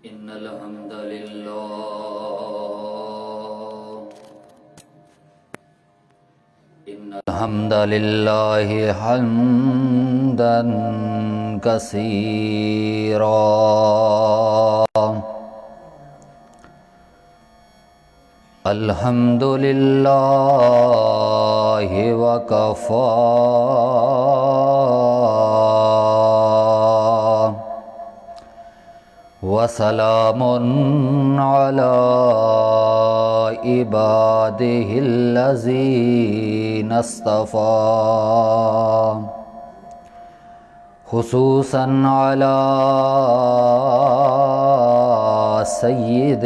إن الحمد لله الحمد لله حمدا كثيرا الحمد لله وكفى وسلام على عباده الذين اصطفى خصوصا على سيد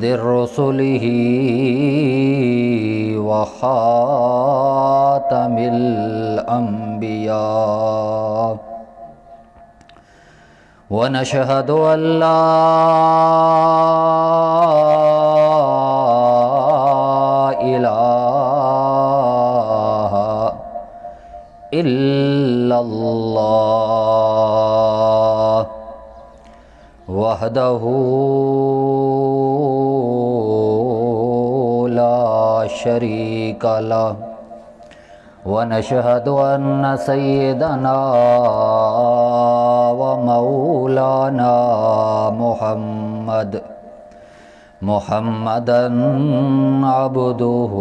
رسله وخاتم الأنبياء ونشهد أن لا إله إلا الله وحده لا شريك له ونشهد أن سيدنا ومولانا محمدا عبده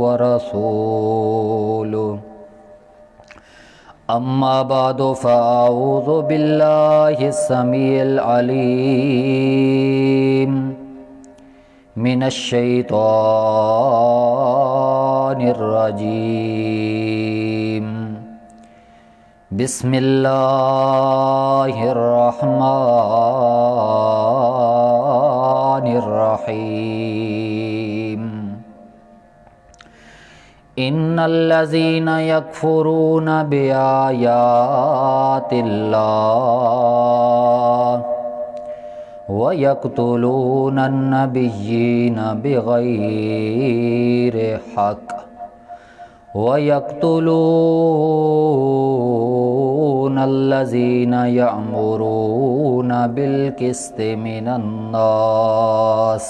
ورسوله أما بعد فأعوذ بالله السميع العليم من الشيطان الرجيم بسم الله الرحمن الرحيم إن الذين يكفرون بآيات الله ويقتلون النبيين بغير حق ويقتلون الذين يأمرون بالقسط من الناس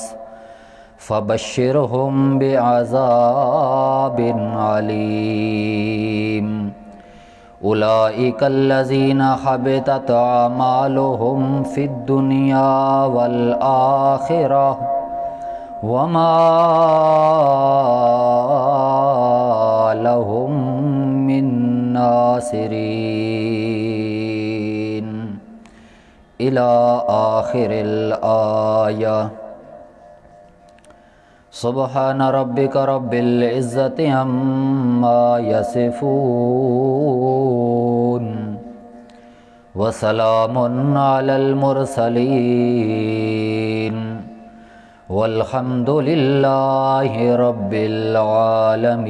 فبشرهم بعذاب عليم أولئك الذين حبطت أعمالهم في الدنيا والآخرة وما لهم من ناصرين إلى آخر الآية. سبحان ربك رب العزة عما يصفون وسلام على المرسلين والحمد لله رب العالمين.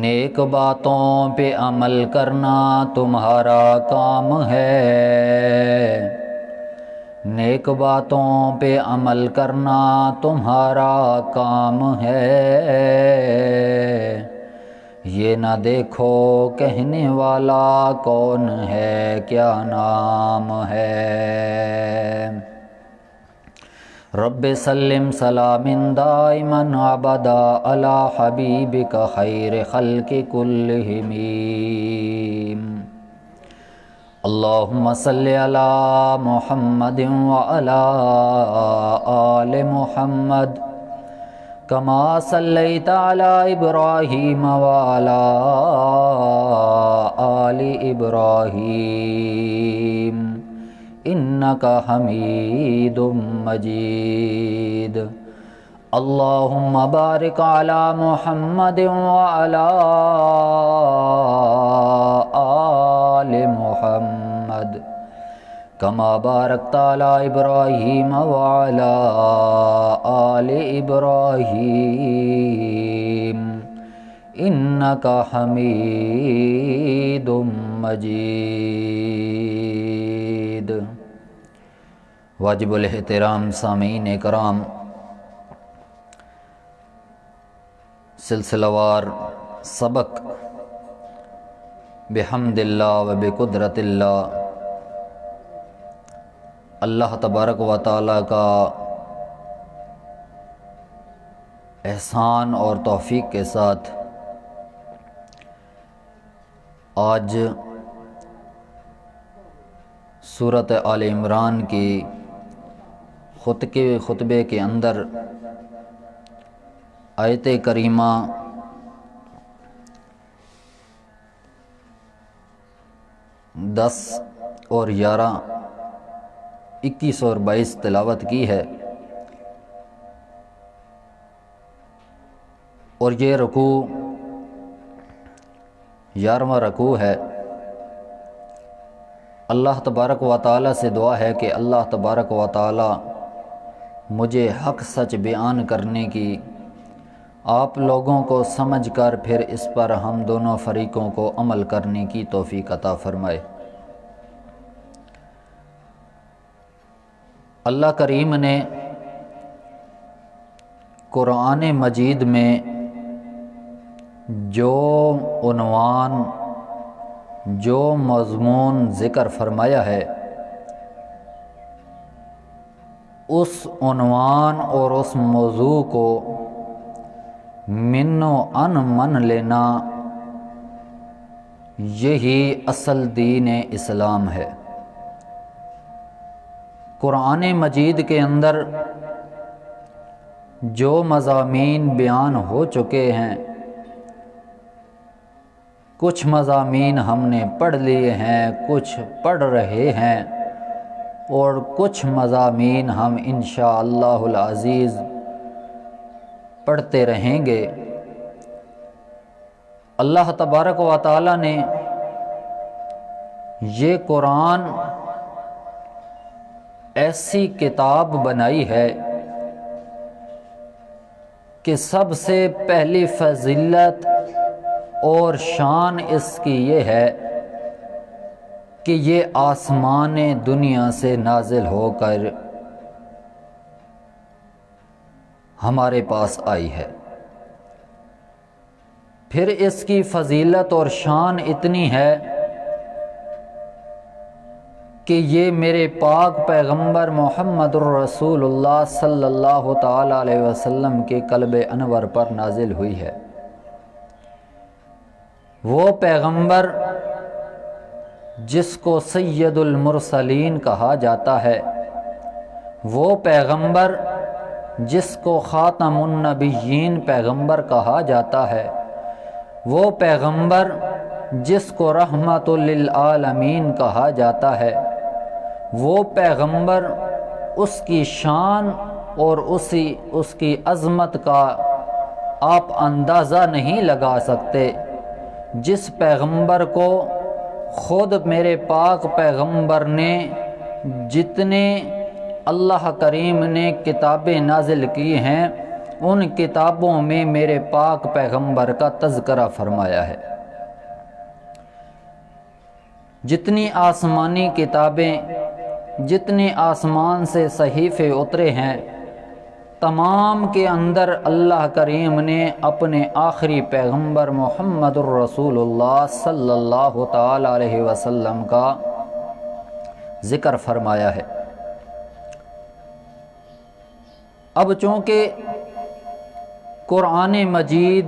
نیک باتوں پہ عمل کرنا تمہارا کام ہے، نیک باتوں پہ عمل کرنا تمہارا کام ہے، یہ نہ دیکھو کہنے والا کون ہے کیا نام ہے۔ رب سلم سلام دائما ابدا علی حبیبک خیر خلق کلہم۔ اللہم صلی علی محمد وعلی آل محمد کما صلیت علی ابراہیم وعلی آل ابراہیم انکا حمید مجید۔ اللہم بارک علی محمد وعلی آل محمد کما بارکت علی ابراہیم وعلی آل ابراہیم انکا حمید مجید۔ واجب الاحترام سامعین کرام، سلسلہ وار سبق بحمد اللہ و بقدرت اللہ، اللہ تبارک و تعالیٰ کا احسان اور توفیق کے ساتھ آج سورۃ آل عمران کی خطبے کے اندر آیت کریمہ 10 اور 11، 21 اور 22 تلاوت کی ہے، اور یہ رکوع 11واں رکوع ہے۔ اللہ تبارک و تعالیٰ سے دعا ہے کہ اللہ تبارک و تعالیٰ مجھے حق سچ بیان کرنے کی، آپ لوگوں کو سمجھ کر پھر اس پر ہم دونوں فریقوں کو عمل کرنے کی توفیق عطا فرمائے۔ اللہ کریم نے قرآن مجید میں جو عنوان، جو مضمون ذکر فرمایا ہے، اس عنوان اور اس موضوع کو من و ان من لینا، یہی اصل دین اسلام ہے۔ قرآن مجید کے اندر جو مضامین بیان ہو چکے ہیں، کچھ مضامین ہم نے پڑھ لیے ہیں، کچھ پڑھ رہے ہیں، اور کچھ مضامین ہم انشاءاللہ العزیز پڑھتے رہیں گے۔ اللہ تبارک و تعالیٰ نے یہ قرآن ایسی کتاب بنائی ہے کہ سب سے پہلی فضیلت اور شان اس کی یہ ہے کہ یہ آسمان دنیا سے نازل ہو کر ہمارے پاس آئی ہے۔ پھر اس کی فضیلت اور شان اتنی ہے کہ یہ میرے پاک پیغمبر محمد الرسول اللہ صلی اللہ تعالی علیہ وسلم کے قلب انور پر نازل ہوئی ہے۔ وہ پیغمبر جس کو سید المرسلین کہا جاتا ہے، وہ پیغمبر جس کو خاتم النبیین پیغمبر کہا جاتا ہے، وہ پیغمبر جس کو رحمت للعالمین کہا جاتا ہے، وہ پیغمبر اس کی شان اور اس کی عظمت کا آپ اندازہ نہیں لگا سکتے، جس پیغمبر کو خود میرے پاک پیغمبر نے جتنے اللہ کریم نے کتابیں نازل کی ہیں، ان کتابوں میں میرے پاک پیغمبر کا تذکرہ فرمایا ہے۔ جتنی آسمانی کتابیں، جتنے آسمان سے صحیفے اترے ہیں، تمام کے اندر اللہ کریم نے اپنے آخری پیغمبر محمد الرسول اللہ صلی اللہ تعالی علیہ وسلم کا ذکر فرمایا ہے۔ اب چونکہ قرآن مجید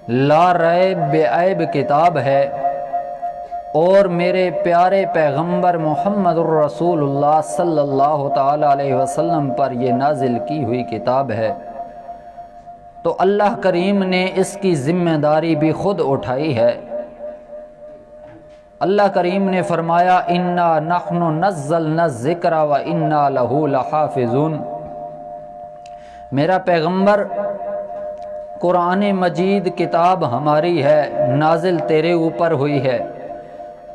لا ریب بے عیب کتاب ہے، اور میرے پیارے پیغمبر محمد الرسول اللہ صلی اللہ تعالی علیہ وسلم پر یہ نازل کی ہوئی کتاب ہے، تو اللہ کریم نے اس کی ذمہ داری بھی خود اٹھائی ہے۔ اللہ کریم نے فرمایا انا نحن نزلنا الذکر و انا لہ لحافظون۔ میرا پیغمبر، قرآن مجید کتاب ہماری ہے، نازل تیرے اوپر ہوئی ہے،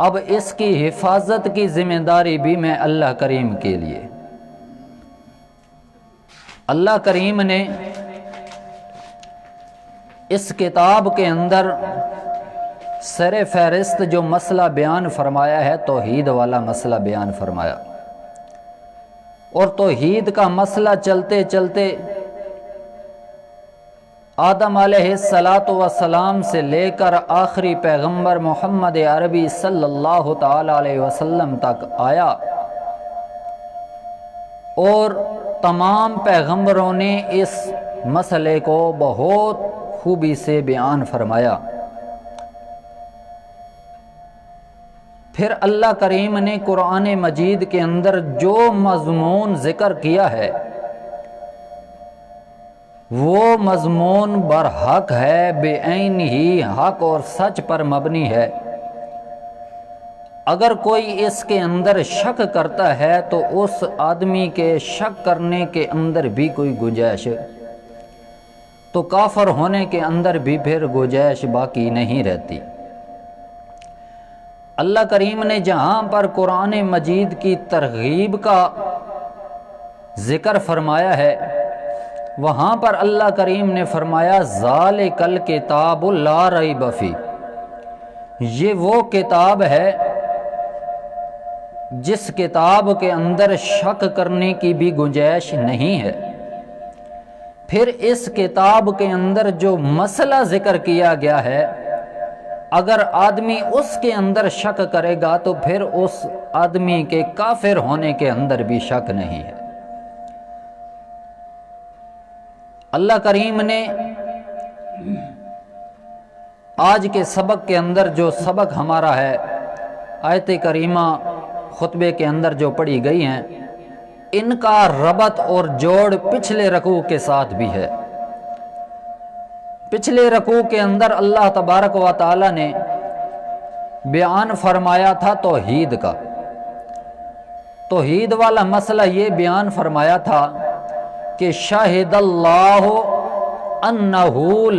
اب اس کی حفاظت کی ذمہ داری بھی میں اللہ کریم کے لیے۔ اللہ کریم نے اس کتاب کے اندر سر فہرست جو مسئلہ بیان فرمایا ہے، توحید والا مسئلہ بیان فرمایا، اور توحید کا مسئلہ چلتے چلتے آدم علیہ الصلاۃ والسلام سے لے کر آخری پیغمبر محمد عربی صلی اللہ تعالی علیہ وسلم تک آیا، اور تمام پیغمبروں نے اس مسئلے کو بہت خوبی سے بیان فرمایا۔ پھر اللہ کریم نے قرآن مجید کے اندر جو مضمون ذکر کیا ہے وہ مضمون برحق ہے، بے عین ہی حق اور سچ پر مبنی ہے۔ اگر کوئی اس کے اندر شک کرتا ہے تو اس آدمی کے شک کرنے کے اندر بھی کوئی گنجائش، تو کافر ہونے کے اندر بھی پھر گنجائش باقی نہیں رہتی۔ اللہ کریم نے جہاں پر قرآن مجید کی ترغیب کا ذکر فرمایا ہے، وہاں پر اللہ کریم نے فرمایا ذالک الکتاب لا ریب فیہ، یہ وہ کتاب ہے جس کتاب کے اندر شک کرنے کی بھی گنجائش نہیں ہے۔ پھر اس کتاب کے اندر جو مسئلہ ذکر کیا گیا ہے، اگر آدمی اس کے اندر شک کرے گا تو پھر اس آدمی کے کافر ہونے کے اندر بھی شک نہیں ہے۔ اللہ کریم نے آج کے سبق کے اندر جو سبق ہمارا ہے، آیت کریمہ خطبے کے اندر جو پڑھی گئی ہیں، ان کا ربط اور جوڑ پچھلے رکوع کے ساتھ بھی ہے۔ پچھلے رکوع کے اندر اللہ تبارک و تعالی نے بیان فرمایا تھا توحید کا، توحید والا مسئلہ یہ بیان فرمایا تھا کہ شاہد اللہ انہ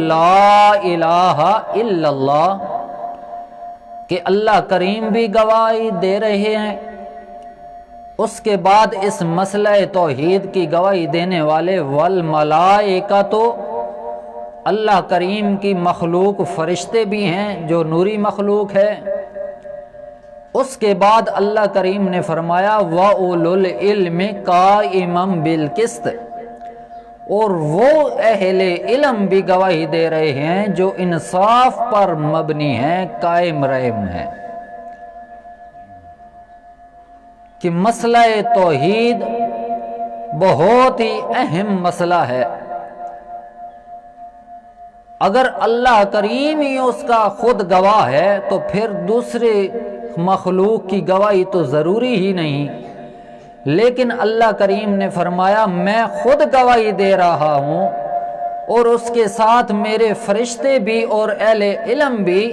لا الہ الا اللہ، کہ اللہ کریم بھی گواہی دے رہے ہیں، اس کے بعد اس مسئلہ توحید کی گواہی دینے والے والملائکۃ، اللہ کریم کی مخلوق فرشتے بھی ہیں جو نوری مخلوق ہے۔ اس کے بعد اللہ کریم نے فرمایا وَأُولُو الْعِلْمِ قَائِمًا بِالْقِسْطِ، اور وہ اہل علم بھی گواہی دے رہے ہیں جو انصاف پر مبنی ہیں، قائم رحم ہیں۔ کہ مسئلہ توحید بہت ہی اہم مسئلہ ہے۔ اگر اللہ کریم ہی اس کا خود گواہ ہے تو پھر دوسرے مخلوق کی گواہی تو ضروری ہی نہیں، لیکن اللہ کریم نے فرمایا میں خود گواہی دے رہا ہوں، اور اس کے ساتھ میرے فرشتے بھی اور اہل علم بھی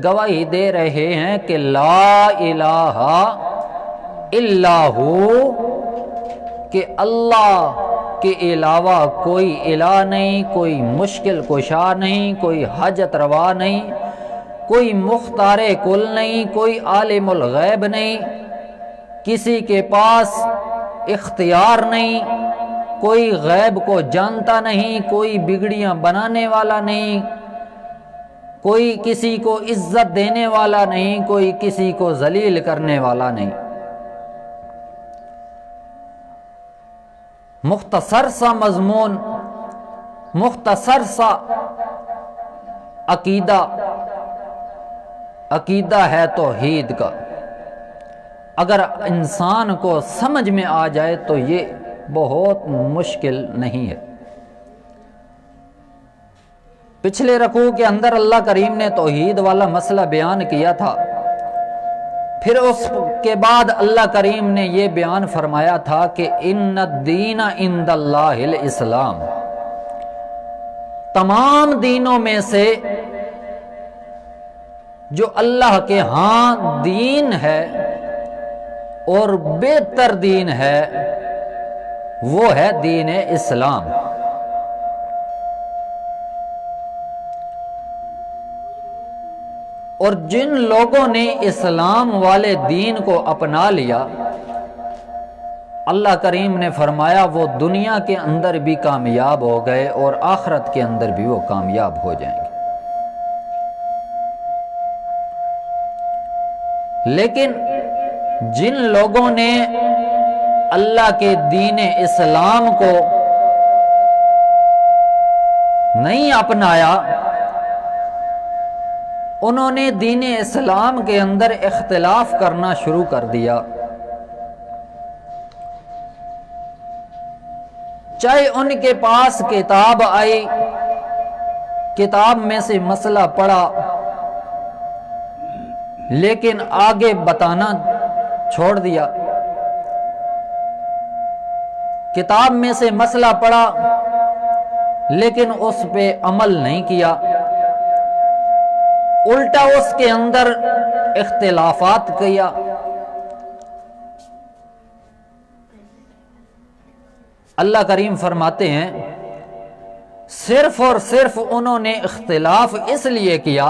گواہی دے رہے ہیں کہ لا الہ الا ہو، کہ اللہ کے علاوہ کوئی الہ نہیں، کوئی مشکل کشا نہیں، کوئی حاجت روا نہیں، کوئی مختار کل نہیں، کوئی عالم الغیب نہیں، کسی کے پاس اختیار نہیں، کوئی غیب کو جانتا نہیں، کوئی بگڑیاں بنانے والا نہیں، کوئی کسی کو عزت دینے والا نہیں، کوئی کسی کو ذلیل کرنے والا نہیں۔ مختصر سا مضمون، مختصر سا عقیدہ ہے توحید کا، اگر انسان کو سمجھ میں آ جائے تو یہ بہت مشکل نہیں ہے۔ پچھلے رکوع کے اندر اللہ کریم نے توحید والا مسئلہ بیان کیا تھا، پھر اس کے بعد اللہ کریم نے یہ بیان فرمایا تھا کہ ان الدین عند اللہ الاسلام، تمام دینوں میں سے جو اللہ کے ہاں دین ہے اور بہتر دین ہے وہ ہے دین اسلام۔ اور جن لوگوں نے اسلام والے دین کو اپنا لیا، اللہ کریم نے فرمایا وہ دنیا کے اندر بھی کامیاب ہو گئے اور آخرت کے اندر بھی وہ کامیاب ہو جائیں گے۔ لیکن جن لوگوں نے اللہ کے دین اسلام کو نہیں اپنایا، انہوں نے دین اسلام کے اندر اختلاف کرنا شروع کر دیا۔ چاہے ان کے پاس کتاب آئی، کتاب میں سے مسئلہ پڑھا، لیکن آگے بتانا چھوڑ دیا۔ کتاب میں سے مسئلہ پڑھا لیکن اس پہ عمل نہیں کیا، الٹا اس کے اندر اختلافات کیا۔ اللہ کریم فرماتے ہیں صرف اور صرف انہوں نے اختلاف اس لیے کیا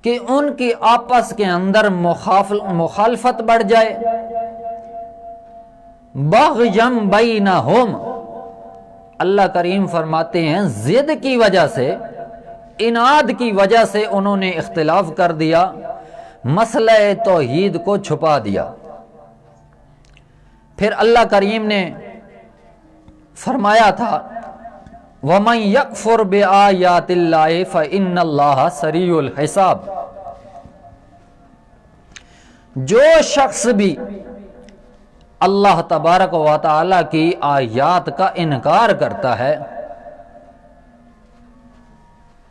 کہ ان کی آپس کے اندر مخالفت بڑھ جائے۔ بغیم بینہم، اللہ کریم فرماتے ہیں ضد کی وجہ سے، اناد کی وجہ سے انہوں نے اختلاف کر دیا، مسئلہ توحید کو چھپا دیا۔ پھر اللہ کریم نے فرمایا تھا وَمَن يَكْفُرْ بِآيَاتِ اللَّهِ فَإِنَّ اللَّهَ سَرِيعُ الْحِسَابِ، جو شخص بھی اللہ تبارک و تعالی کی آیات کا انکار کرتا ہے،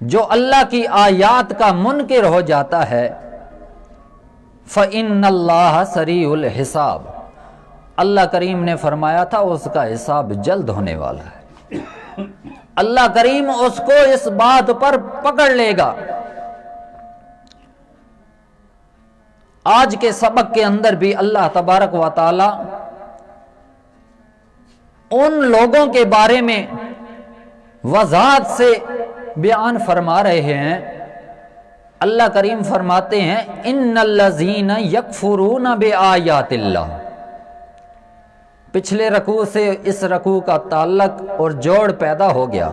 جو اللہ کی آیات کا منکر ہو جاتا ہے، فَإِنَّ اللَّهَ سَرِيعُ الْحِسَابِ، اللہ کریم نے فرمایا تھا اس کا حساب جلد ہونے والا ہے۔ اللہ کریم اس کو اس بات پر پکڑ لے گا۔ آج کے سبق کے اندر بھی اللہ تبارک و تعالی ان لوگوں کے بارے میں وضاحت سے بیان فرما رہے ہیں۔ اللہ کریم فرماتے ہیں ان الذین یکفرون بآیات اللہ۔ پچھلے رکوع سے اس رکوع کا تعلق اور جوڑ پیدا ہو گیا۔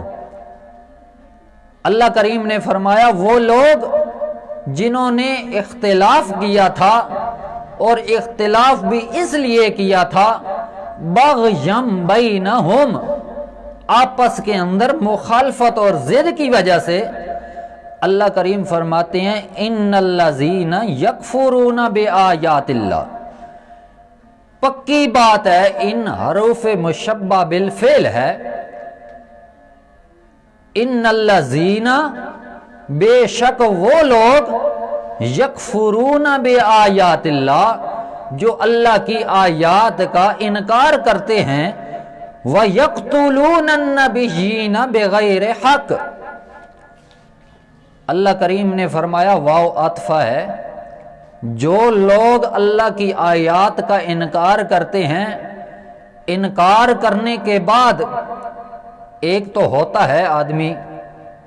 اللہ کریم نے فرمایا وہ لوگ جنہوں نے اختلاف کیا تھا، اور اختلاف بھی اس لیے کیا تھا بغیم بینہم، آپس کے اندر مخالفت اور ضد کی وجہ سے، اللہ کریم فرماتے ہیں ان الذین یکفرون بآیات اللہ۔ پکی بات ہے ان حروف مشبہ بالفعل ہے، ان الذین، بے شک وہ لوگ، یکفرون بآیات اللہ، جو اللہ کی آیات کا انکار کرتے ہیں، وَيَقْتُلُونَ النَّبِيِّينَ بِغَيْرِ حق۔ اللہ کریم نے فرمایا واو عطفہ ہے، جو لوگ اللہ کی آیات کا انکار کرتے ہیں، انکار کرنے کے بعد ایک تو ہوتا ہے آدمی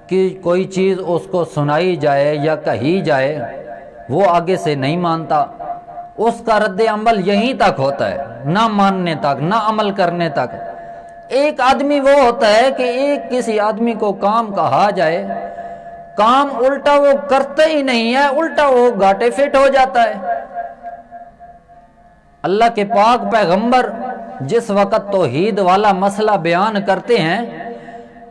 کہ کوئی چیز اس کو سنائی جائے یا کہی جائے، وہ آگے سے نہیں مانتا، اس کا رد عمل یہیں تک ہوتا ہے، نہ ماننے تک، نہ عمل کرنے تک۔ ایک آدمی وہ ہوتا ہے کہ ایک کسی آدمی کو کام کہا جائے، کام الٹا وہ کرتے ہی نہیں ہے، الٹا وہ گھاٹے فٹ ہو جاتا ہے۔ اللہ کے پاک پیغمبر جس وقت توحید والا مسئلہ بیان کرتے ہیں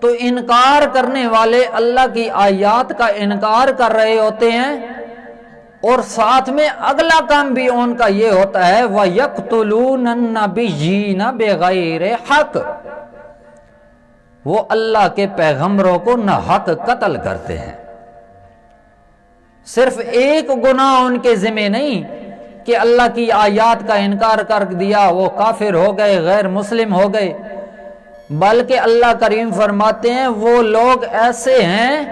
تو انکار کرنے والے اللہ کی آیات کا انکار کر رہے ہوتے ہیں، اور ساتھ میں اگلا کام بھی ان کا یہ ہوتا ہے وَيَقْتُلُونَ النَّبِيِّينَ بِغَيْرِ حق، وہ اللہ کے پیغمبروں کو ناحق قتل کرتے ہیں۔ صرف ایک گناہ ان کے ذمہ نہیں کہ اللہ کی آیات کا انکار کر دیا وہ کافر ہو گئے، غیر مسلم ہو گئے، بلکہ اللہ کریم فرماتے ہیں وہ لوگ ایسے ہیں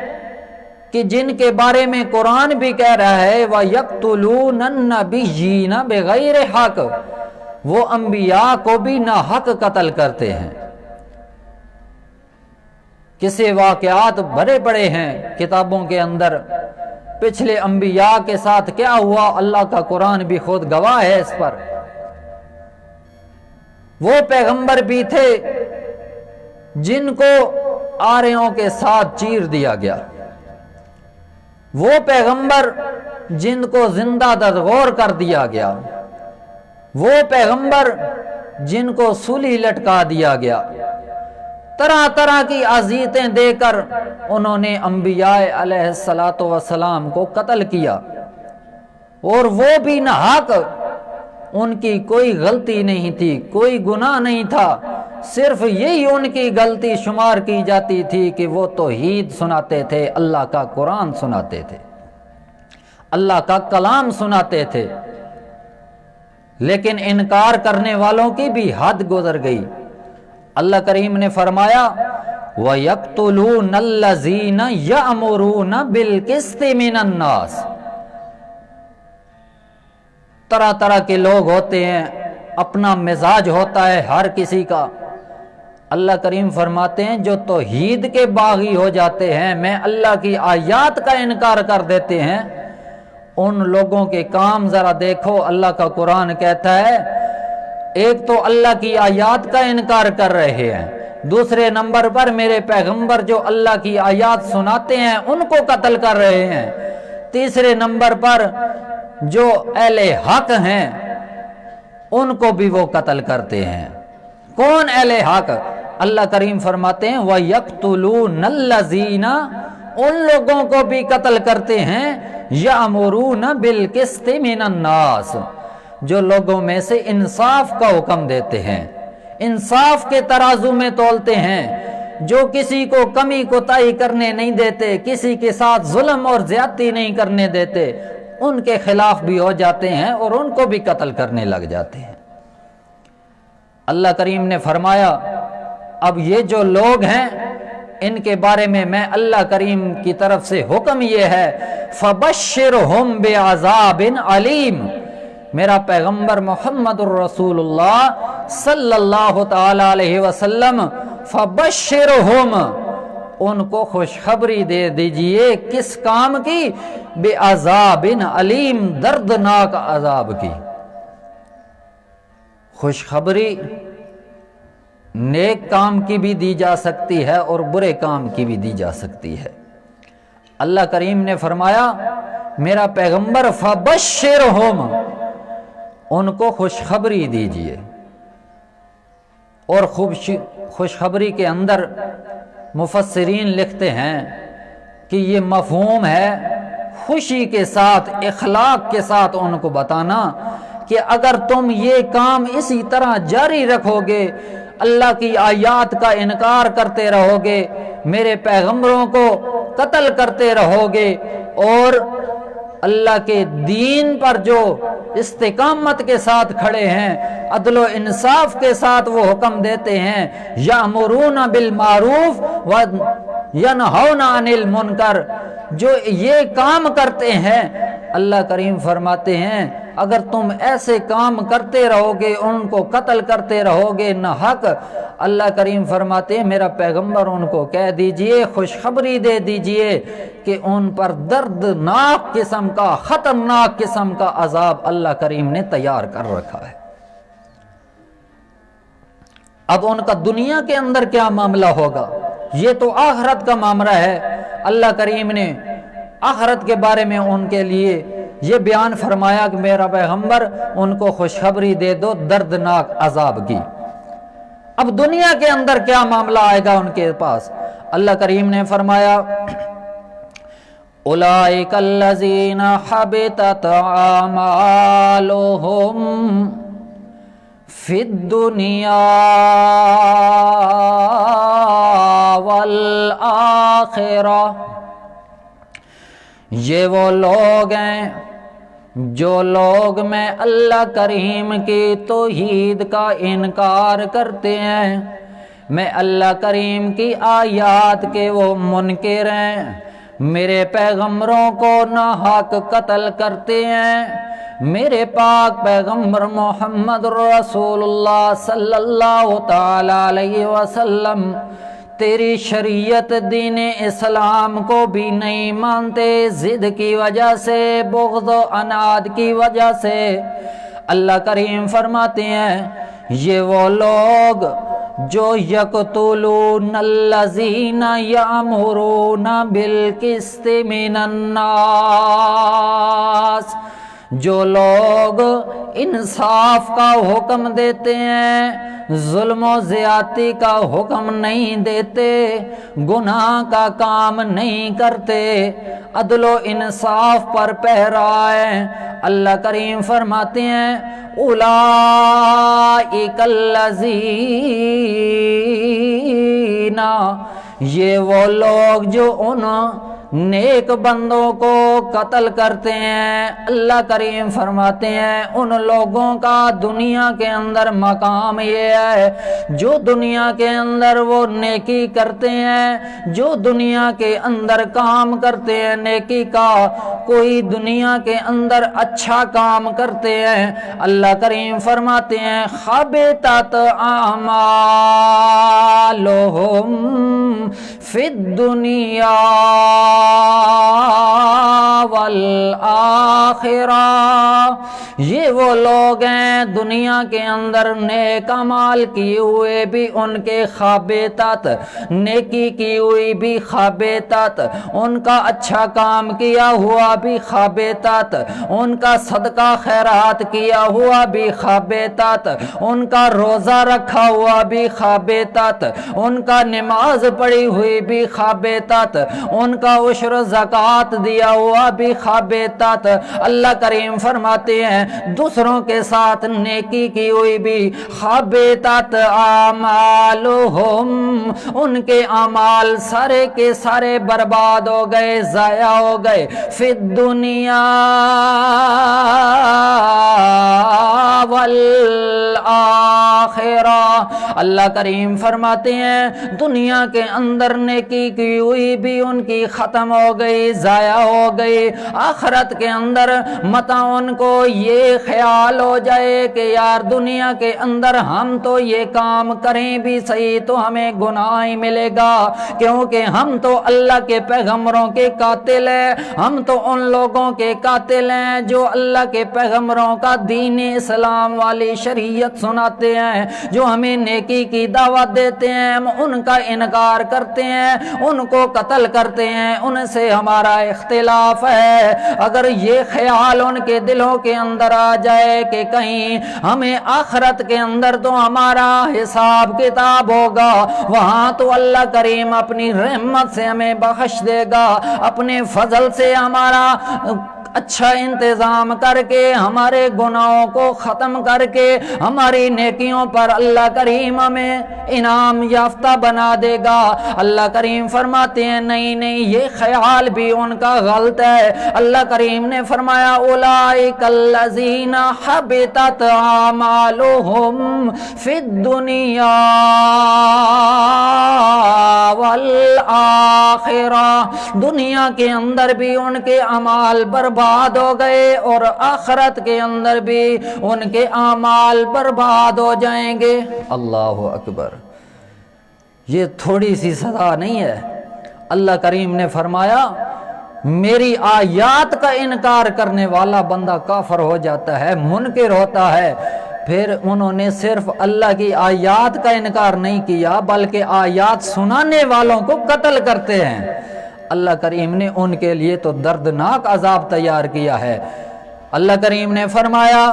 کہ جن کے بارے میں قرآن بھی کہہ رہا ہے وَيَقْتُلُونَ النَّبِيِّينَ بِغَيْرِ حق، وہ انبیاء کو بھی ناحق قتل کرتے ہیں۔ کسی واقعات بڑے بڑے ہیں کتابوں کے اندر، پچھلے انبیاء کے ساتھ کیا ہوا اللہ کا قرآن بھی خود گواہ ہے اس پر۔ وہ پیغمبر بھی تھے جن کو آریوں کے ساتھ چیر دیا گیا، وہ پیغمبر جن کو زندہ ددغور کر دیا گیا، وہ پیغمبر جن کو سولی لٹکا دیا گیا، طرح طرح کی اذیتیں دے کر انہوں نے انبیاء علیہ الصلاۃ والسلام کو قتل کیا، اور وہ بھی ناحق۔ ان کی کوئی غلطی نہیں تھی، کوئی گناہ نہیں تھا، صرف یہی ان کی غلطی شمار کی جاتی تھی کہ وہ توحید سناتے تھے، اللہ کا قرآن سناتے تھے، اللہ کا کلام سناتے تھے، لیکن انکار کرنے والوں کی بھی حد گزر گئی۔ اللہ کریم نے فرمایا وَيَقْتُلُونَ الَّذِينَ يَأْمُرُونَ بِالْقِسْطِ مِنَ النَّاسِ۔ طرح طرح کے لوگ ہوتے ہیں، اپنا مزاج ہوتا ہے ہر کسی کا۔ اللہ کریم فرماتے ہیں جو توحید کے باغی ہو جاتے ہیں، میں اللہ کی آیات کا انکار کر دیتے ہیں، ان لوگوں کے کام ذرا دیکھو۔ اللہ کا قرآن کہتا ہے ایک تو اللہ کی آیات کا انکار کر رہے ہیں، دوسرے نمبر پر میرے پیغمبر جو اللہ کی آیات سناتے ہیں ان کو قتل کر رہے ہیں، تیسرے نمبر پر جو اہل حق ہیں ان کو بھی وہ قتل کرتے ہیں۔ کون اہل حق؟ اللہ کریم فرماتے ہیں وَيَقْتُلُونَ الَّذِينَ، ان لوگوں کو بھی قتل کرتے ہیں يَأْمُرُونَ بِالْقِسْطِ مِنَ النَّاسِ، جو لوگوں میں سے انصاف کا حکم دیتے ہیں، انصاف کے ترازو میں تولتے ہیں، جو کسی کو کمی کوتاہی کرنے نہیں دیتے، کسی کے ساتھ ظلم اور زیادتی نہیں کرنے دیتے، ان کے خلاف بھی ہو جاتے ہیں اور ان کو بھی قتل کرنے لگ جاتے ہیں۔ اللہ کریم نے فرمایا اب یہ جو لوگ ہیں ان کے بارے میں اللہ کریم کی طرف سے حکم یہ ہے فَبَشِّرْهُمْ بِعَذَابٍ عَلِيمٍ، میرا پیغمبر محمد الرسول اللہ صلی اللہ تعالی علیہ وسلم فَبَشِّرْهُمْ، ان کو خوشخبری دے دیجئے کس کام کی؟ بِعَذَابٍ علیم، دردناک عذاب کی۔ خوشخبری نیک کام کی بھی دی جا سکتی ہے اور برے کام کی بھی دی جا سکتی ہے۔ اللہ کریم نے فرمایا میرا پیغمبر فَبَشِّرْهُمْ، ان کو خوشخبری دیجئے، اور خوشخبری کے اندر مفسرین لکھتے ہیں کہ یہ مفہوم ہے خوشی کے ساتھ، اخلاق کے ساتھ ان کو بتانا کہ اگر تم یہ کام اسی طرح جاری رکھو گے، اللہ کی آیات کا انکار کرتے رہو گے، میرے پیغمبروں کو قتل کرتے رہو گے، اور اللہ کے دین پر جو استقامت کے ساتھ کھڑے ہیں، عدل و انصاف کے ساتھ وہ حکم دیتے ہیں یامرون بالمعروف وینہون عن المنکر، جو یہ کام کرتے ہیں، اللہ کریم فرماتے ہیں اگر تم ایسے کام کرتے رہو گے، ان کو قتل کرتے رہو گے نہ حق، اللہ کریم فرماتے ہیں میرا پیغمبر ان کو کہہ دیجئے، خوشخبری دے دیجئے کہ ان پر دردناک قسم کا، خطرناک قسم کا عذاب اللہ کریم نے تیار کر رکھا ہے۔ اب ان کا دنیا کے اندر کیا معاملہ ہوگا، یہ تو آخرت کا معاملہ ہے۔ اللہ کریم نے آخرت کے بارے میں ان کے لیے یہ بیان فرمایا کہ میرا پیغمبر ان کو خوشخبری دے دو دردناک عذاب کی۔ اب دنیا کے اندر کیا معاملہ آئے گا ان کے پاس، اللہ کریم نے فرمایا اولئک الذین حبطت اعمالهم فی الدنیا والآخرہ، یہ وہ لوگ ہیں جو لوگ میں اللہ کریم کی توحید کا انکار کرتے ہیں، میں اللہ کریم کی آیات کے وہ منکر ہیں، میرے پیغمبروں کو ناحق قتل کرتے ہیں، میرے پاک پیغمبر محمد رسول اللہ صلی اللہ تعالی علیہ وسلم تیری شریعت دین اسلام کو بھی نہیں مانتے، ضد کی وجہ سے، بغض و عناد کی وجہ سے۔ اللہ کریم فرماتے ہیں یہ وہ لوگ جو یقتلون الذین یامرون بالقسط من الناس، جو لوگ انصاف کا حکم دیتے ہیں، ظلم و زیادتی کا حکم نہیں دیتے، گناہ کا کام نہیں کرتے، عدل و انصاف پر پہرائے۔ اللہ کریم فرماتے ہیں اولئک الذین، یہ وہ لوگ جو ان نیک بندوں کو قتل کرتے ہیں۔ اللہ کریم فرماتے ہیں ان لوگوں کا دنیا کے اندر مقام یہ ہے جو دنیا کے اندر وہ نیکی کرتے ہیں، جو دنیا کے اندر کام کرتے ہیں نیکی کا، کوئی دنیا کے اندر اچھا کام کرتے ہیں، اللہ کریم فرماتے ہیں حبطت اعمالہم فی الدنیا والآخرہ۔ یہ وہ لوگ ہیں دنیا کے اندر نیک اعمال کیے ہوئے بھی ان کے حبطت، نیکی کی ہوئی بھی حبطت، ان کا اچھا کام کیا ہوا بھی حبطت، ان کا صدقہ خیرات کیا ہوا بھی حبطت، ان کا روزہ رکھا ہوا بھی حبطت، ان کا نماز پڑھی ہوئی بھی حبطت، ان کا عشر زکوٰۃ دیا ہوا بھی حبطت۔ اللہ کریم فرماتے ہیں دوسروں کے ساتھ نیکی کی ہوئی بھی حبطت اعمالہم، ان کے اعمال سارے کے سارے برباد ہو گئے، ضائع ہو گئے، فی الدنیا والآخرہ۔ اللہ کریم فرماتے ہیں دنیا کے اندر نیکی کی ہوئی بھی ان کی ختم ہو گئی، ضائع ہو گئی، آخرت کے اندر متا ان کو یہ خیال ہو جائے کہ یار دنیا کے اندر ہم تو یہ کام کریں بھی صحیح تو ہمیں گناہ ہی ملے گا، کیونکہ ہم تو اللہ کے پیغمبروں کے قاتل ہیں، ہم تو ان لوگوں کے قاتل ہیں جو اللہ کے پیغمبروں کا دین اسلام والی شریعت سناتے ہیں، جو ہمیں نیکی کی دعوت دیتے ہیں، ہم ان کا انکار کرتے ہیں، ان کو قتل کرتے ہیں، ان سے ہمارا اختلاف ہے۔ اگر یہ خیال ان کے دلوں کے اندر آ جائے کہ کہیں ہمیں آخرت کے اندر تو ہمارا حساب کتاب ہوگا، وہاں تو اللہ کریم اپنی رحمت سے ہمیں بخش دے گا، اپنے فضل سے ہمارا اچھا انتظام کر کے، ہمارے گناہوں کو ختم کر کے، ہماری نیکیوں پر اللہ کریم ہمیں انعام یافتہ بنا دے گا۔ اللہ کریم فرماتے ہیں نہیں نہیں، یہ خیال بھی ان کا غلط ہے۔ اللہ کریم نے فرمایا اولئک الذین حبطت اعمالہم فی الدنیا والآخرہ، دنیا کے اندر بھی ان کے اعمال برباد ہو گئے اور آخرت کے اندر بھی ان کے اعمال برباد ہو جائیں گے۔ اللہ اکبر، یہ تھوڑی سی سزا نہیں ہے۔ اللہ کریم نے فرمایا میری آیات کا انکار کرنے والا بندہ کافر ہو جاتا ہے، منکر ہوتا ہے۔ پھر انہوں نے صرف اللہ کی آیات کا انکار نہیں کیا بلکہ آیات سنانے والوں کو قتل کرتے ہیں۔ اللہ کریم نے ان کے لیے تو دردناک عذاب تیار کیا ہے۔ اللہ کریم نے فرمایا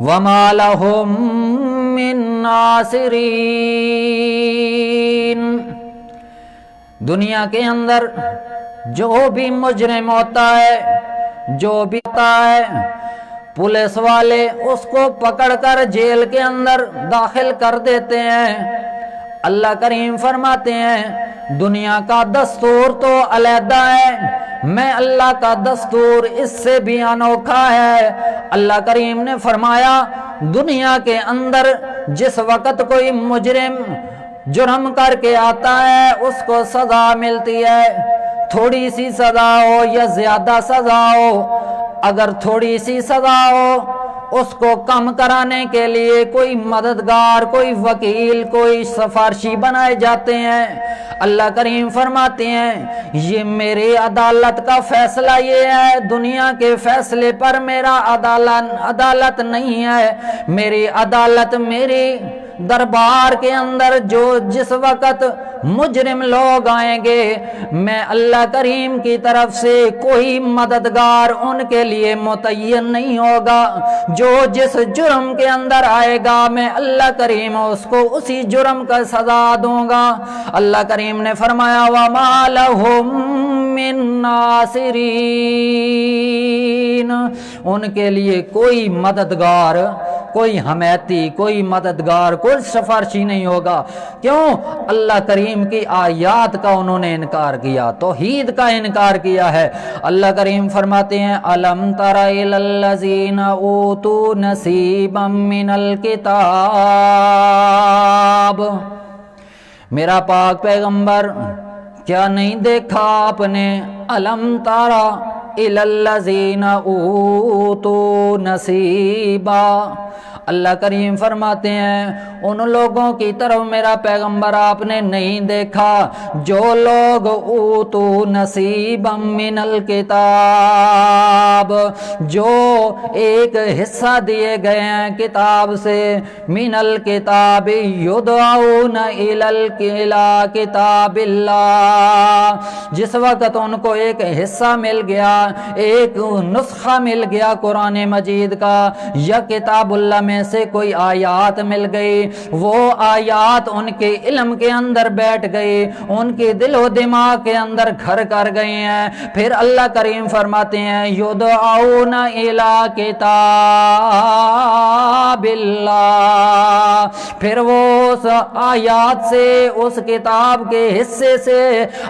وَمَا لَهُم مِّن نَاصِرِينَ، دنیا کے اندر جو بھی مجرم ہوتا ہے، جو بھی ہوتا ہے، پولیس والے اس کو پکڑ کر جیل کے اندر داخل کر دیتے ہیں۔ اللہ کریم فرماتے ہیں دنیا کا دستور تو علیحدہ ہے، میں اللہ کا دستور اس سے بھی انوکھا ہے۔ اللہ کریم نے فرمایا دنیا کے اندر جس وقت کوئی مجرم جرم کر کے آتا ہے اس کو سزا ملتی ہے، تھوڑی سی سزا ہو یا زیادہ سزا ہو۔ اگر تھوڑی سی سزا ہو اس کو کم کرانے کے لیے کوئی مددگار، کوئی وکیل، کوئی سفارشی بنائے جاتے ہیں۔ اللہ کریم فرماتے ہیں یہ میری عدالت کا فیصلہ یہ ہے، دنیا کے فیصلے پر میرا عدالت نہیں ہے، میری عدالت میری دربار کے اندر جس وقت مجرم لوگ آئیں گے، میں اللہ کریم کی طرف سے کوئی مددگار ان کے لیے متعین نہیں ہوگا۔ جو جس جرم کے اندر آئے گا، میں اللہ کریم اس کو اسی جرم کا سزا دوں گا۔ اللہ کریم نے فرمایا وَمَا لَهُم مِّن نَاصِرِينَ، ان کے لیے کوئی مددگار، کوئی حمیتی، کوئی مددگار، کوئی سفارشی نہیں ہوگا۔ کیوں؟ اللہ کریم کی آیات کا انہوں نے انکار کیا، توحید کا انکار کیا ہے۔ اللہ کریم فرماتے ہیں أَلَمْ تَرَ إِلَى الَّذِينَ أُوتُوا نَصِيبًا مِّنَ الْكِتَابِ، میرا پاک پیغمبر کیا نہیں دیکھا آپ نے؟ أَلَمْ تَرَ إِلَى الَّذِينَ أُوتُوا نَصِيبًا، اللہ کریم فرماتے ہیں ان لوگوں کی طرف میرا پیغمبر آپ نے نہیں دیکھا جو لوگ اوتو نصیبا من الکتاب، جو ایک حصہ دیے گئے ہیں کتاب سے، من الکتاب یدعون الی کتاب اللہ، جس وقت ان کو ایک حصہ مل گیا، ایک نسخہ مل گیا قرآن مجید کا یا کتاب اللہ میں سے کوئی آیات مل گئی، وہ آیات ان کے علم کے اندر بیٹھ گئی، ان کے دل و دماغ کے اندر گھر کر گئی ہیں، پھر اللہ کریم فرماتے ہیں یدعون الی کتاب اللہ، پھر وہ اس آیات سے، اس کتاب کے حصے سے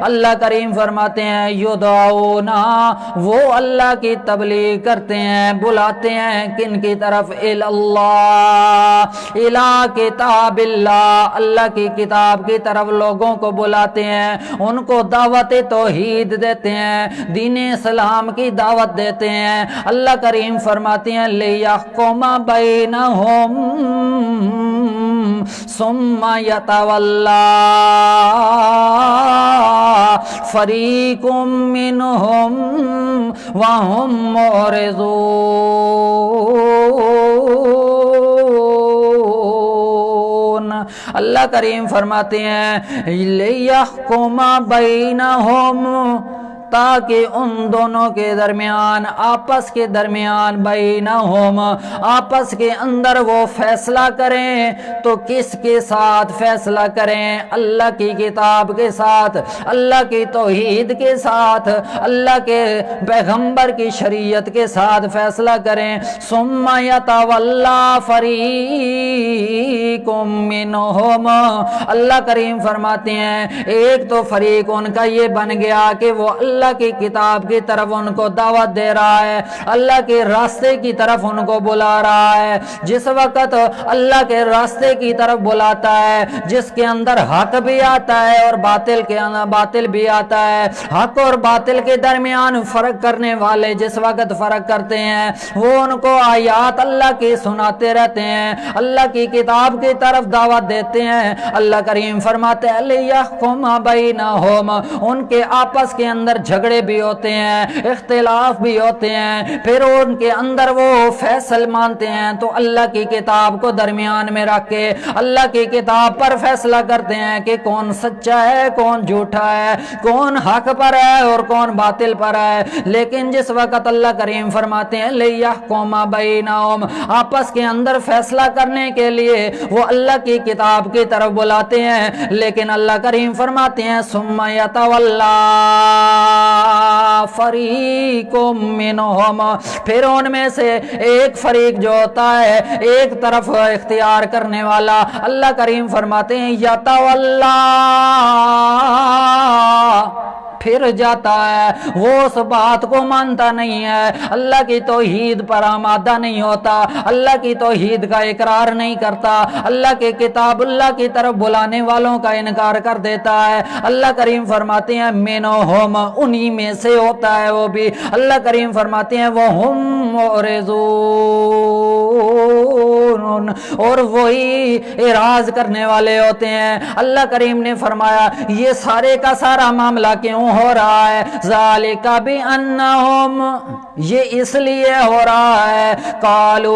اللہ کریم فرماتے ہیں یدعون، وہ اللہ کی تبلیغ کرتے ہیں، بلاتے ہیں کن کی طرف؟ اللہ الہ کتاب اللہ، اللہ کی کتاب کی طرف لوگوں کو بلاتے ہیں، ان کو دعوت توحید دیتے ہیں، دین اسلام کی دعوت دیتے ہیں۔ اللہ کریم فرماتے ہیں لِيَحْكُمَ بَيْنَهُمْ ثُمَّ يَتَوَلَّى فَرِيقٌ مِّنْهُمْ وَهُمْ مُعْرِضُونَ، اللہ کریم فرماتے ہیں لِيَحْكُمَ بَيْنَهُمْ، تاکہ ان دونوں کے درمیان، آپس کے درمیان، بینہم، آپس کے اندر وہ فیصلہ کریں، تو کس کے ساتھ فیصلہ کریں؟ اللہ کی کتاب کے ساتھ، اللہ کی توحید کے ساتھ، اللہ کے پیغمبر کی شریعت کے ساتھ فیصلہ کریں۔ ثم یتولی فریق منہم، اللہ کریم فرماتے ہیں ایک تو فریق ان کا یہ بن گیا کہ وہ اللہ کی کتاب کی طرف ان کو دعوت دے رہا ہے، اللہ کے راستے کی طرف ان کو بلا رہا ہے۔ جس وقت اللہ کے راستے کی طرف بلاتا ہے، جس کے اندر حق بھی آتا ہے اور باطل کے اندر باطل بھی آتا ہے، حق اور باطل کے درمیان فرق کرنے والے جس وقت فرق کرتے ہیں، وہ ان کو آیات اللہ کی سناتے رہتے ہیں، اللہ کی کتاب کی طرف دعوت دیتے ہیں۔ اللہ کریم فرماتے ہیں لِيَحْكُمَ بَيْنَهُمْ، ان کے آپس کے اندر جھگڑے بھی ہوتے ہیں، اختلاف بھی ہوتے ہیں، پھر ان کے اندر وہ فیصل مانتے ہیں، تو اللہ کی کتاب کو درمیان میں رکھ کے اللہ کی کتاب پر فیصلہ کرتے ہیں کہ کون سچا ہے، کون جھوٹا ہے، کون حق پر ہے اور کون باطل پر ہے۔ لیکن جس وقت اللہ کریم فرماتے ہیں لِيَحْكُمَ بَيْنَهُمْ، آپس کے اندر فیصلہ کرنے کے لیے وہ اللہ کی کتاب کی طرف بلاتے ہیں، لیکن اللہ کریم فرماتے ہیں ثُمَّ يَتَوَلَّى فریق منہم، پھر ان میں سے ایک فریق جو ہوتا ہے، ایک طرف اختیار کرنے والا، اللہ کریم فرماتے ہیں یتولی، پھر جاتا ہے، وہ اس بات کو مانتا نہیں ہے، اللہ کی توحید پر آمادہ نہیں ہوتا، اللہ کی توحید کا اقرار نہیں کرتا، اللہ کے کتاب اللہ کی طرف بلانے والوں کا انکار کر دیتا ہے۔ اللہ کریم فرماتے ہیں منہم، انہی میں سے ہوتا ہے وہ بھی، اللہ کریم فرماتے ہیں وہم معرضون، اور وہی اعراض کرنے والے ہوتے ہیں۔ اللہ کریم نے فرمایا یہ سارے کا سارا معاملہ کیوں ہو رہا ہے؟ ذالک بانہم، یہ اس لیے ہو رہا ہے قالوا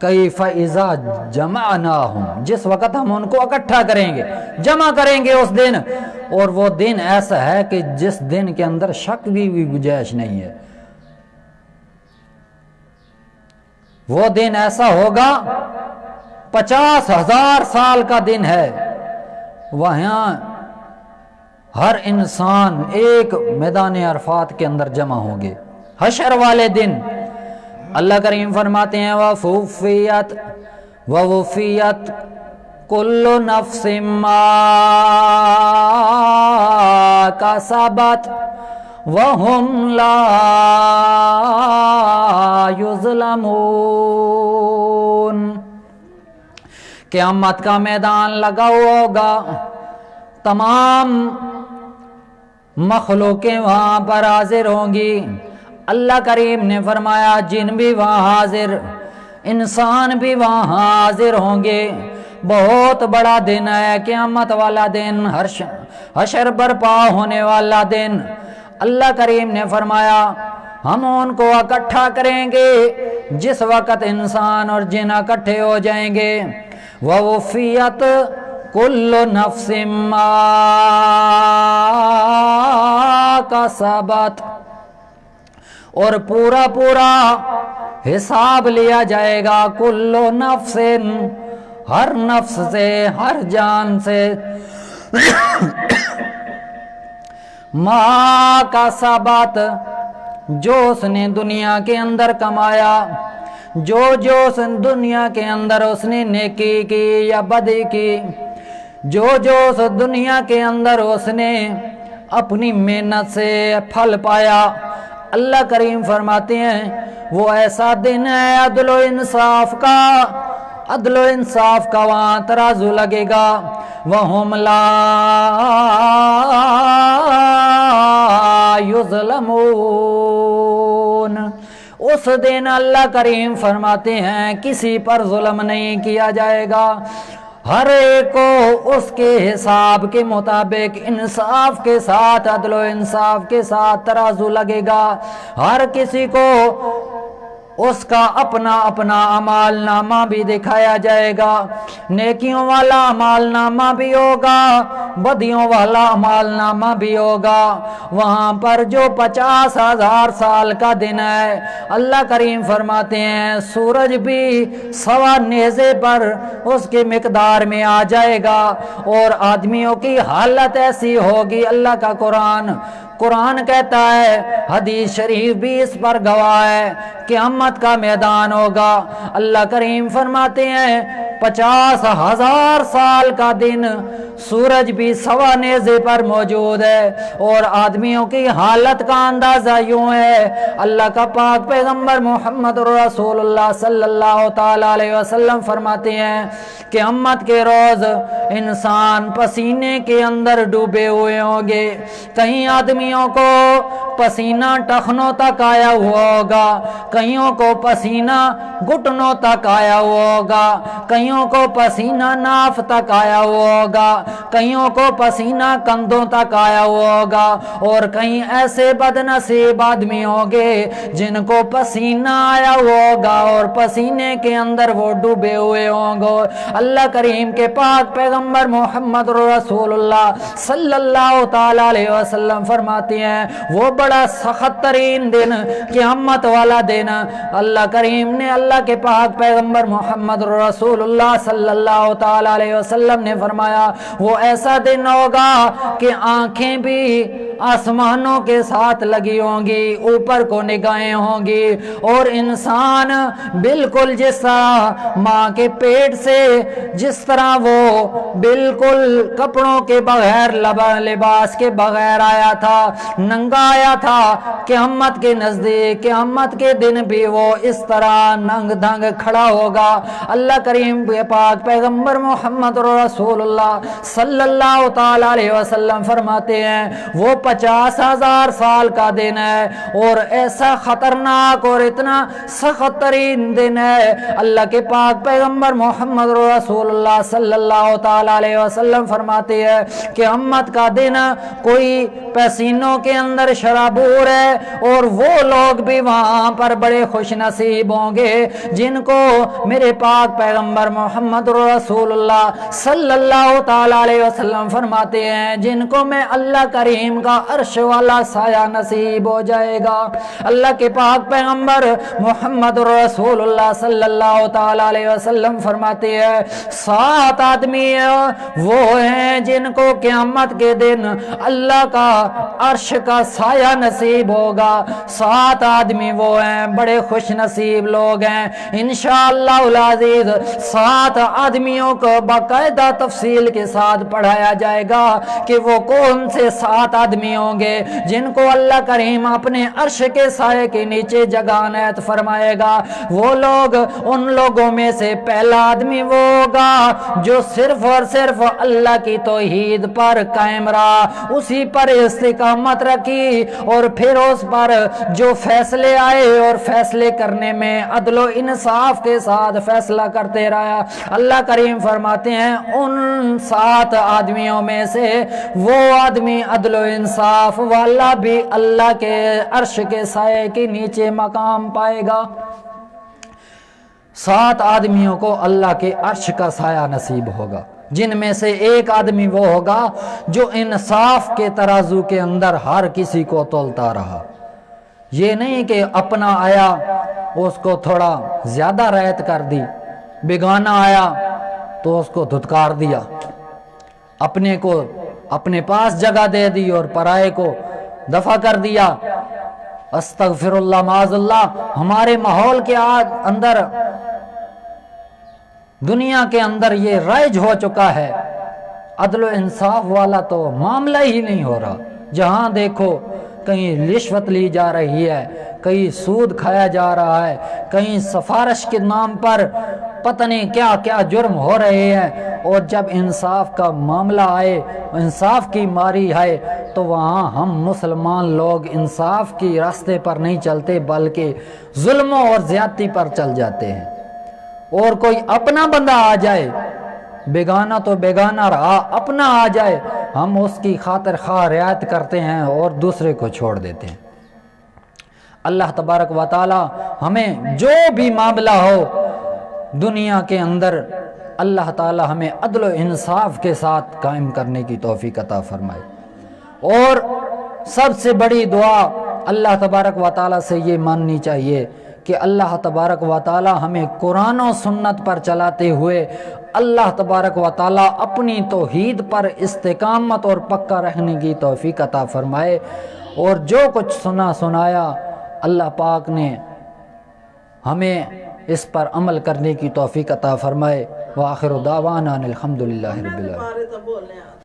کیف اذا جمعناہم، جس وقت ہم ان کو اکٹھا کریں گے، جمع کریں گے اس دن، اور وہ دن ایسا ہے کہ جس دن کے اندر شک بھی گنجائش نہیں ہے۔ وہ دن ایسا ہوگا 50,000 سال کا دن ہے، وہاں ہر انسان ایک میدان عرفات کے اندر جمع ہوں گے حشر والے دن۔ اللہ کریم فرماتے ہیں وَوُفِّيَتْ كُلُّ نَفْسٍ مَّا كَسَبَتْ وَهُمْ لَا يُظْلَمُونَ۔ قیامت کا میدان لگا ہوگا، تمام مخلوقیں وہاں پر حاضر ہوں گی۔ اللہ کریم نے فرمایا جن بھی وہاں حاضر، انسان بھی وہاں حاضر ہوں گے۔ بہت بڑا دن ہے قیامت والا دن، حشر برپا ہونے والا دن۔ اللہ کریم نے فرمایا ہم ان کو اکٹھا کریں گے جس وقت انسان اور جن اکٹھے ہو جائیں گے۔ وَوُفِّيَتْ كُلُّ نَفْسٍ مَّا كَسَبَتْ، اور پورا حساب لیا جائے گا، کل نفس، ہر نفس سے، ہر جان سے، ما کسبت، جو اس نے دنیا کے اندر کمایا، جو اس دنیا کے اندر اس نے نیکی کی یا بدی کی، جو اس دنیا کے اندر اس نے اپنی محنت سے پھل پایا۔ اللہ کریم فرماتے ہیں وہ ایسا دن ہے عدل و انصاف کا وہاں ترازو لگے گا۔ وَهُمْ لَا يُظْلَمُونَ، اس دن اللہ کریم فرماتے ہیں کسی پر ظلم نہیں کیا جائے گا، ہر ایک کو اس کے حساب کے مطابق انصاف کے ساتھ، عدل و انصاف کے ساتھ ترازو لگے گا۔ ہر کسی کو اس کا اپنا اعمال نامہ بھی دکھایا جائے گا، نیکیوں والا اعمال نامہ بھی ہوگا، بدیوں والا اعمال نامہ بھی ہوگا۔ وہاں پر جو 50,000 سال کا دن ہے، اللہ کریم فرماتے ہیں سورج بھی سوا نیزے پر اس کی مقدار میں آ جائے گا، اور آدمیوں کی حالت ایسی ہوگی۔ اللہ کا قرآن کہتا ہے، حدیث شریف بھی اس پر گواہ ہے، قیامت کا میدان ہوگا۔ اللہ کریم فرماتے ہیں 50,000 سال کا دن، سورج بھی سوا نیزے پر موجود ہے، اور آدمیوں کی حالت کا اندازہ یوں ہے۔ اللہ کا پاک پیغمبر محمد رسول اللہ صلی اللہ تعالی علیہ وسلم فرماتے ہیں قیامت کے روز انسان پسینے کے اندر ڈوبے ہوئے ہوں گے، کہیں آدمیوں کو پسینہ ٹخنوں تک آیا ہوا ہوگا، کئیوں کو پسینہ گھٹنوں تک آیا ہوا ہوگا، کئیوں کو پسینہ ناف تک آیا ہوا ہوگا، کئیوں کو پسینہ کندھوں تک آیا ہوا ہوگا، اور کئی ایسے بد نصیب آدمی ہوں گے جن کو پسینہ آیا ہوا ہوگا اور پسینے کے اندر وہ ڈوبے ہوئے ہوں گے۔ اللہ کریم کے پاک پیغمبر محمد رسول اللہ صلی اللہ تعالی علیہ وسلم فرماتے ہیں وہ بڑا سخت ترین دن، قیامت والا دن، اللہ کریم نے، اللہ کے پاک پیغمبر محمد رسول اللہ صلی اللہ تعالی علیہ وسلم نے فرمایا وہ ایسا دن ہوگا کہ آنکھیں بھی آسمانوں کے ساتھ لگی ہوں گی، اوپر کو نگاہیں ہوں گی، اور انسان بالکل جس طرح ماں کے پیٹ سے جس طرح وہ بالکل کپڑوں کے بغیر، لباس کے بغیر آیا تھا، ننگا آیا تھا، قیامت کے نزدیک، قیامت کے دن بھی وہ اس طرح ننگ دھنگ کھڑا ہوگا۔ اللہ کریم کے پاک پیغمبر محمد رسول اللہ صلی اللہ تعالی علیہ وسلم فرماتے ہیں وہ 50,000 سال کا دن ہے، اور ایسا خطرناک اور اتنا سخت ترین دن ہے۔ اللہ کے پاک پیغمبر محمد رسول اللہ صلی اللہ تعالیٰ علیہ وسلم فرماتے ہیں کہ قیامت کا دن کوئی پسینوں کے اندر شرابور ہے، اور وہ لوگ بھی وہاں پر بڑے خوش نصیب ہوں گے جن کو میرے پاک پیغمبر محمد رسول اللہ صلی اللہ تعالیٰ علیہ وسلم فرماتے ہیں جن کو میں اللہ کریم کا عرش والا سایہ نصیب ہو جائے گا۔ اللہ کے پاک پیغمبر محمد رسول اللہ صلی اللہ تعالیٰ علیہ وسلم فرماتے ہیں 7 آدمی وہ ہیں جن کو قیامت کے دن اللہ کا عرش کا سایہ نصیب ہوگا۔ 7 آدمی وہ ہیں، بڑے خوش نصیب لوگ ہیں انشاءاللہ العزیز۔ 7 آدمیوں کو باقاعدہ تفصیل کے ساتھ پڑھایا جائے گا کہ وہ کون سے 7 آدمی ہوں گے جن کو اللہ کریم اپنے عرش کے سائے کے نیچے جگہ عنایت فرمائے گا۔ وہ لوگ، ان لوگوں میں سے پہلا آدمی وہ ہوگا جو صرف اور صرف اللہ کی توحید پر قائم رہا، اسی پر استقامت رکھی، اور پھر اس پر جو فیصلے آئے اور فیصلے کرنے میں عدل و انصاف کے ساتھ فیصلہ کرتے رہا۔ اللہ کریم فرماتے ہیں ان 7 آدمیوں میں سے وہ آدمی عدل و انصاف والا بھی اللہ کے عرش کے سائے کے نیچے مقام پائے گا۔ 7 آدمیوں کو اللہ کے عرش کا سایہ نصیب ہوگا، جن میں سے ایک آدمی وہ ہوگا جو انصاف کے ترازو کے اندر ہر کسی کو تولتا رہا۔ یہ نہیں کہ اپنا آیا اس کو تھوڑا زیادہ رعایت کر دی، بیگانہ آیا تو اس کو دھتکار دیا، اپنے کو اپنے پاس جگہ دے دی اور پرائے کو دفع کر دیا۔ استغفر اللہ معاذ اللہ، ہمارے ماحول کے اندر، دنیا کے اندر یہ رائج ہو چکا ہے۔ عدل و انصاف والا تو معاملہ ہی نہیں ہو رہا، جہاں دیکھو کہیں رشوت لی جا رہی ہے، کہیں سود کھایا جا رہا ہے، کہیں سفارش کے نام پر پتہ نہیں کیا کیا جرم ہو رہے ہیں، اور جب انصاف کا معاملہ آئے، انصاف کی ماری آئے، تو وہاں ہم مسلمان لوگ انصاف کی راستے پر نہیں چلتے بلکہ ظلموں اور زیادتی پر چل جاتے ہیں۔ اور کوئی اپنا بندہ آ جائے، بیگانہ تو بیگانہ رہا، اپنا آ جائے، ہم اس کی خاطر خواہ رعایت کرتے ہیں اور دوسرے کو چھوڑ دیتے ہیں۔ اللہ تبارک و تعالی ہمیں جو بھی معاملہ ہو دنیا کے اندر، اللہ تعالی ہمیں عدل و انصاف کے ساتھ قائم کرنے کی توفیق عطا فرمائے۔ اور سب سے بڑی دعا اللہ تبارک و تعالی سے یہ ماننی چاہیے کہ اللہ تبارک و تعالی ہمیں قرآن و سنت پر چلاتے ہوئے اللہ تبارک و تعالی اپنی توحید پر استقامت اور پکا رہنے کی توفیق عطا فرمائے، اور جو کچھ سنایا اللہ پاک نے ہمیں اس پر عمل کرنے کی توفیق عطا فرمائے۔ وآخر دعوانا الحمدللہ رب العالمین۔